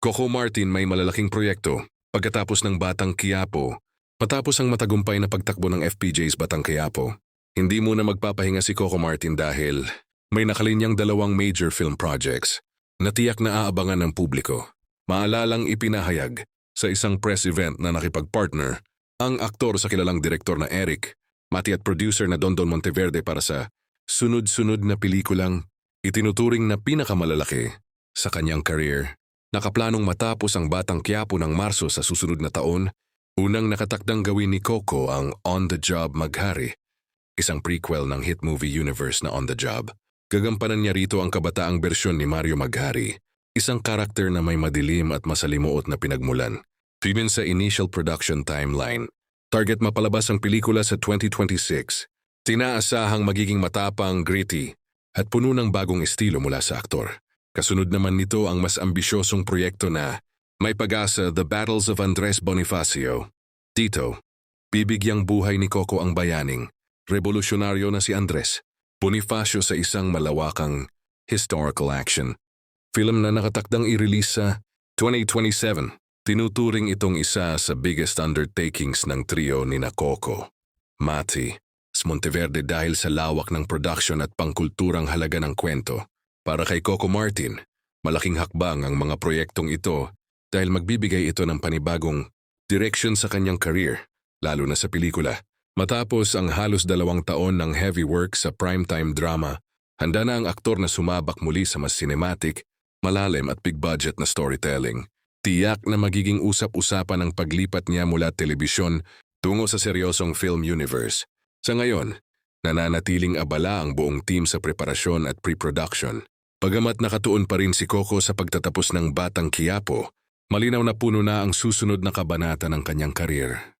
Coco Martin may malalaking proyekto pagkatapos ng Batang Quiapo. Matapos ang matagumpay na pagtakbo ng FPJ's Batang Quiapo, hindi muna magpapahinga si Coco Martin dahil may nakalinyang 2 major film projects na tiyak na aabangan ng publiko. Maalalang ipinahayag sa isang press event na nakipag-partner ang aktor sa kilalang direktor na Eric Mati at producer na Dondon Monteverde para sa sunod-sunod na pelikulang itinuturing na pinakamalalaki sa kanyang career. Nakaplanong matapos ang Batang Quiapo ng Marso sa susunod na taon, unang nakatakdang gawin ni Coco ang On the Job Maghari, isang prequel ng hit movie universe na On the Job. Gagampanan niya rito ang kabataang bersyon ni Mario Maghari, isang karakter na may madilim at masalimuot na pinagmulan. Ayon sa initial production timeline, target mapalabas ang pelikula sa 2026. Tinaasahang magiging matapang, gritty, at puno ng bagong estilo mula sa aktor. Kasunod naman nito ang mas ambisyosong proyekto na may pag-asa, The Battles of Andres Bonifacio. Dito, bibigyang buhay ni Coco ang bayaning, revolusyonaryo na si Andres Bonifacio sa isang malawakang historical action. Film na nakatakdang i-release sa 2027. Tinuturing itong isa sa biggest undertakings ng trio ni Coco, Mati, Monteverde dahil sa lawak ng production at pangkulturang halaga ng kwento. Para kay Coco Martin, malaking hakbang ang mga proyektong ito dahil magbibigay ito ng panibagong direction sa kanyang career, lalo na sa pelikula. Matapos ang halos 2 taon ng heavy work sa primetime drama, handa na ang aktor na sumabak muli sa mas cinematic, malalim at big-budget na storytelling. Tiyak na magiging usap-usapan ang paglipat niya mula telebisyon tungo sa seryosong film universe. Sa ngayon, nananatiling abala ang buong team sa preparasyon at pre-production. Bagamat nakatuon pa rin si Coco sa pagtatapos ng Batang Quiapo, malinaw na puno na ang susunod na kabanata ng kanyang career.